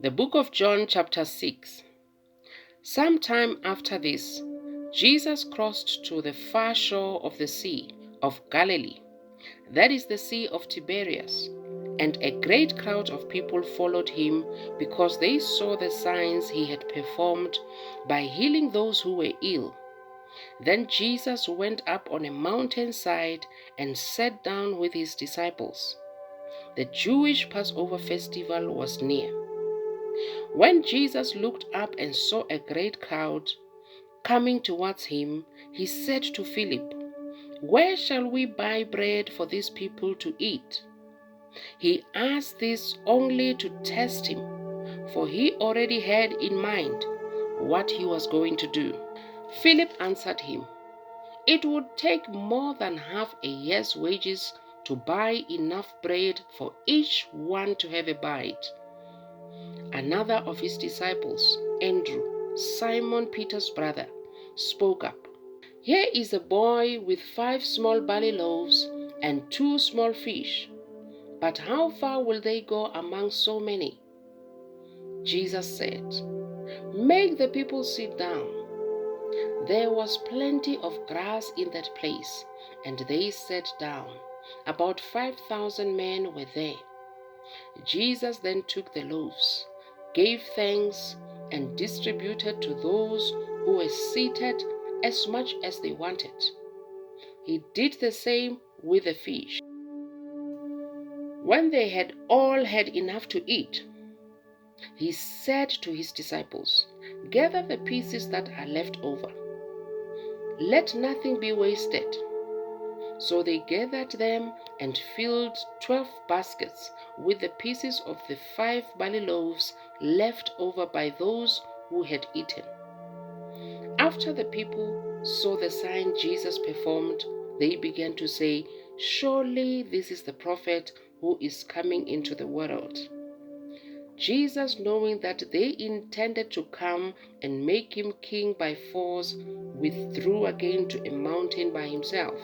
The book of John, chapter 6. Some time after this, Jesus crossed to the far shore of the Sea of Galilee, that is the Sea of Tiberias, and a great crowd of people followed him because they saw the signs he had performed by healing those who were ill. Then Jesus went up on a mountainside and sat down with his disciples. The Jewish Passover festival was near. When Jesus looked up and saw a great crowd coming towards him, he said to Philip, "Where shall we buy bread for these people to eat?" He asked this only to test him, for he already had in mind what he was going to do. Philip answered him, "It would take more than half a year's wages to buy enough bread for each one to have a bite." Another of his disciples, Andrew, Simon Peter's brother, spoke up. "Here is a boy with 5 small barley loaves and 2 small fish. But how far will they go among so many?" Jesus said, "Make the people sit down." There was plenty of grass in that place, and they sat down. About 5,000 men were there. Jesus then took the loaves, gave thanks, and distributed to those who were seated as much as they wanted. He did the same with the fish. When they had all had enough to eat, he said to his disciples, "Gather the pieces that are left over. Let nothing be wasted." So they gathered them and filled 12 baskets with the pieces of the 5 barley loaves left over by those who had eaten. After the people saw the sign Jesus performed, they began to say, "Surely this is the prophet who is coming into the world." Jesus, knowing that they intended to come and make him king by force, withdrew again to a mountain by himself.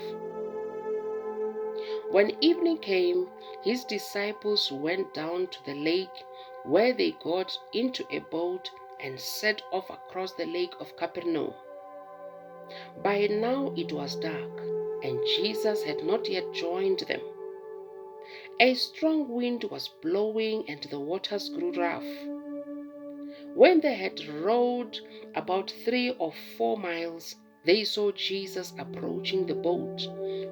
When evening came, his disciples went down to the lake, where they got into a boat and set off across the lake of Capernaum. By now it was dark, and Jesus had not yet joined them. A strong wind was blowing, and the waters grew rough. When they had rowed about 3 or 4 miles, they saw Jesus approaching the boat,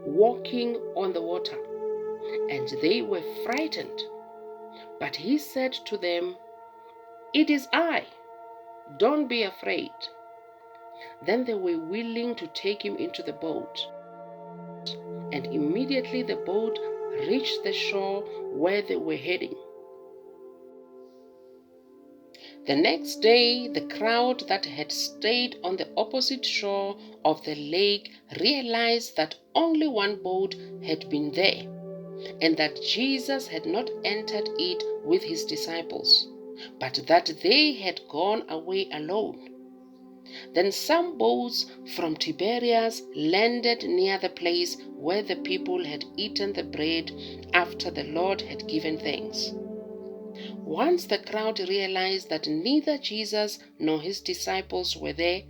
walking on the water, and they were frightened. But he said to them, "It is I. Don't be afraid." Then they were willing to take him into the boat, and immediately the boat reached the shore where they were heading. The next day, the crowd that had stayed on the opposite shore of the lake realized that only one boat had been there, and that Jesus had not entered it with his disciples, but that they had gone away alone. Then some boats from Tiberias landed near the place where the people had eaten the bread after the Lord had given thanks. Once the crowd realized that neither Jesus nor his disciples were there,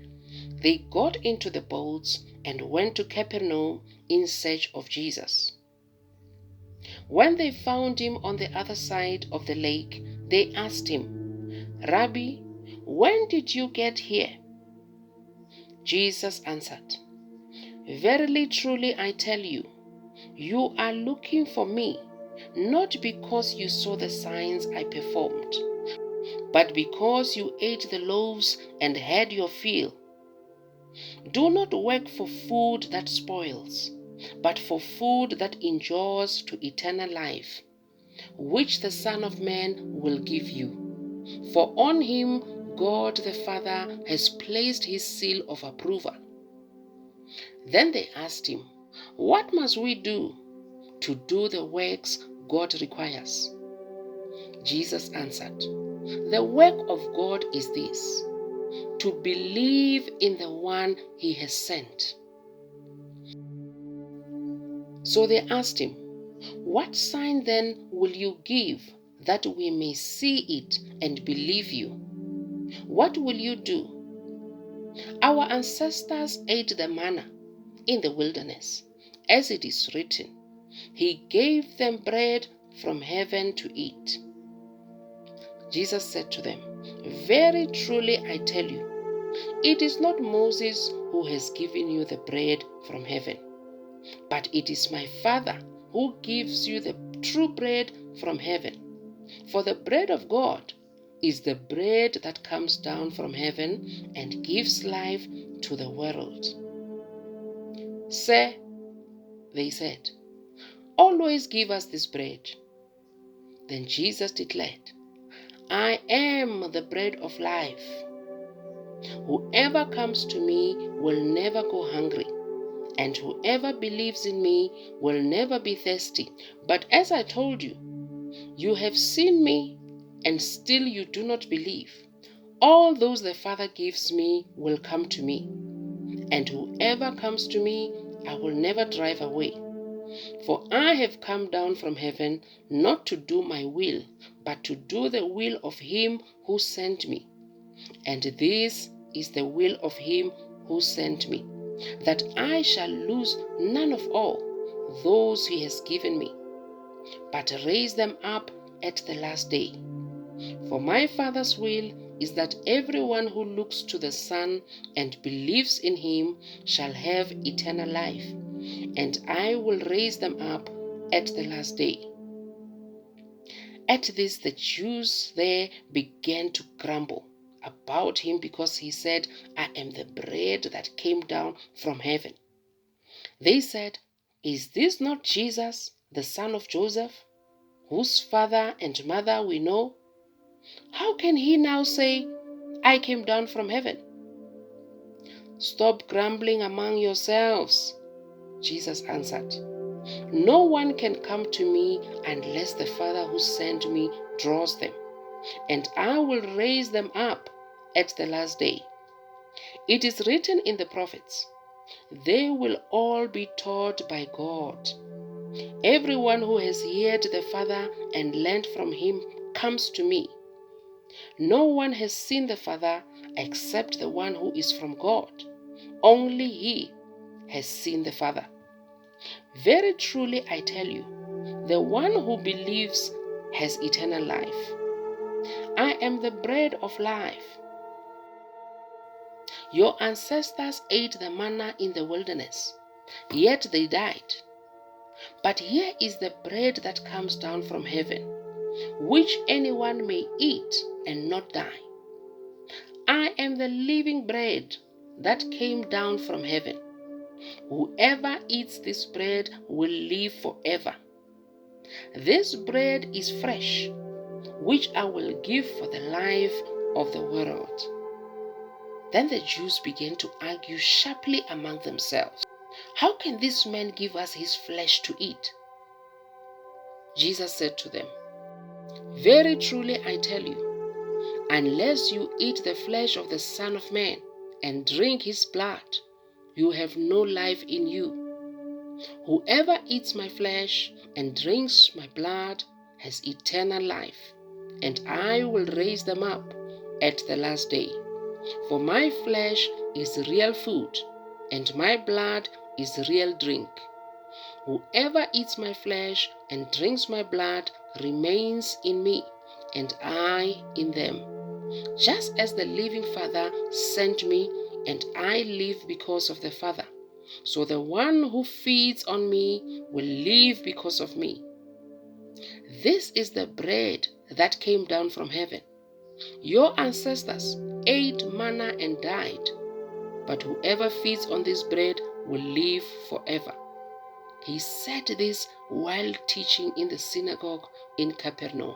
they got into the boats and went to Capernaum in search of Jesus. When they found him on the other side of the lake, they asked him, "Rabbi, when did you get here?" Jesus answered, "Verily, truly, I tell you, you are looking for me, not because you saw the signs I performed, but because you ate the loaves and had your fill. Do not work for food that spoils, but for food that endures to eternal life, which the Son of Man will give you. For on him God the Father has placed his seal of approval." Then they asked him, "What must we do to do the works God requires?" Jesus answered, "The work of God is this, to believe in the one he has sent." So they asked him, "What sign then will you give that we may see it and believe you. What will you do? Our ancestors ate the manna in the wilderness, as it is written, He gave them bread from heaven to eat. Jesus said to them, Very truly I tell you, it is not Moses who has given you the bread from heaven, but it is my Father who gives you the true bread from heaven. For the bread of God is the bread that comes down from heaven and gives life to the world. Sir, they said, always give us this bread. Then Jesus declared, I am the bread of life. Whoever comes to me will never go hungry, and whoever believes in me will never be thirsty. But as I told you, you have seen me, and still you do not believe. All those the Father gives me will come to me, and whoever comes to me I will never drive away. For I have come down from heaven not to do my will, but to do the will of him who sent me. And this is the will of him who sent me, that I shall lose none of all those he has given me, but raise them up at the last day. For my Father's will is that everyone who looks to the Son and believes in him shall have eternal life, and I will raise them up at the last day. At this the Jews there began to grumble about him, because he said, I am the bread that came down from heaven. They said, Is this not Jesus, the son of Joseph, whose father and mother we know? How can he now say, I came down from heaven? Stop grumbling among yourselves, Jesus answered. No one can come to me unless the Father who sent me draws them, and I will raise them up at the last day. It is written in the prophets, they will all be taught by God. Everyone who has heard the Father and learned from him comes to me. No one has seen the Father except the one who is from God. Only he has seen the Father. Very truly I tell you, the one who believes has eternal life. I am the bread of life. Your ancestors ate the manna in the wilderness, yet they died. But here is the bread that comes down from heaven, which anyone may eat and not die. I am the living bread that came down from heaven. Whoever eats this bread will live forever. This bread is fresh, which I will give for the life of the world. Then the Jews began to argue sharply among themselves. How can this man give us his flesh to eat? Jesus said to them, Very truly I tell you, unless you eat the flesh of the Son of Man and drink his blood, you have no life in you. Whoever eats my flesh and drinks my blood has eternal life, and I will raise them up at the last day. For my flesh is real food, and my blood is real drink. Whoever eats my flesh and drinks my blood remains in me, and I in them. Just as the living Father sent me, and I live because of the Father, so the one who feeds on me will live because of me. This is the bread that came down from heaven. Your ancestors ate manna and died, but whoever feeds on this bread will live forever. He said this while teaching in the synagogue in Capernaum.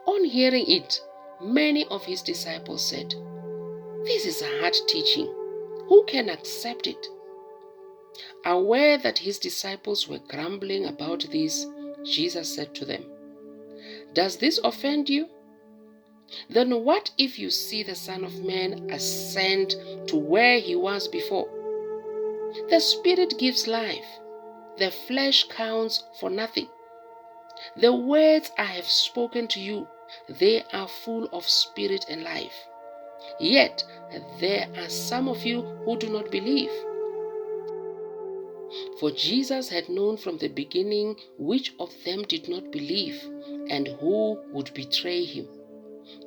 On hearing it, many of his disciples said, This is a hard teaching. Who can accept it? Aware that his disciples were grumbling about this, Jesus said to them, Does this offend you? Then what if you see the Son of Man ascend to where he was before? The Spirit gives life. The flesh counts for nothing. The words I have spoken to you, they are full of spirit and life. Yet there are some of you who do not believe." For Jesus had known from the beginning which of them did not believe and who would betray him.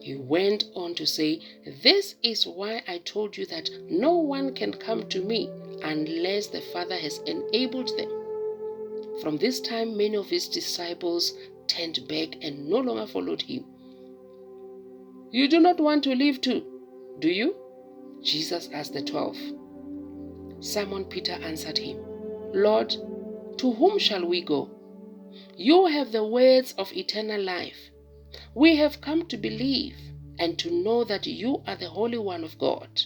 He went on to say, "This is why I told you that no one can come to me unless the Father has enabled them." From this time, many of his disciples turned back and no longer followed him. "You do not want to leave too, do you?" Jesus asked the 12. Simon Peter answered him, "Lord, to whom shall we go? You have the words of eternal life. We have come to believe and to know that you are the Holy One of God."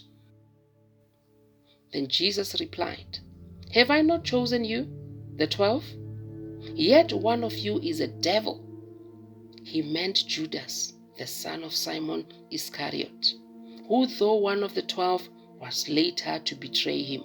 Then Jesus replied, "Have I not chosen you, the 12? Yet one of you is a devil." He meant Judas, the son of Simon Iscariot, who, though one of the 12, was later to betray him.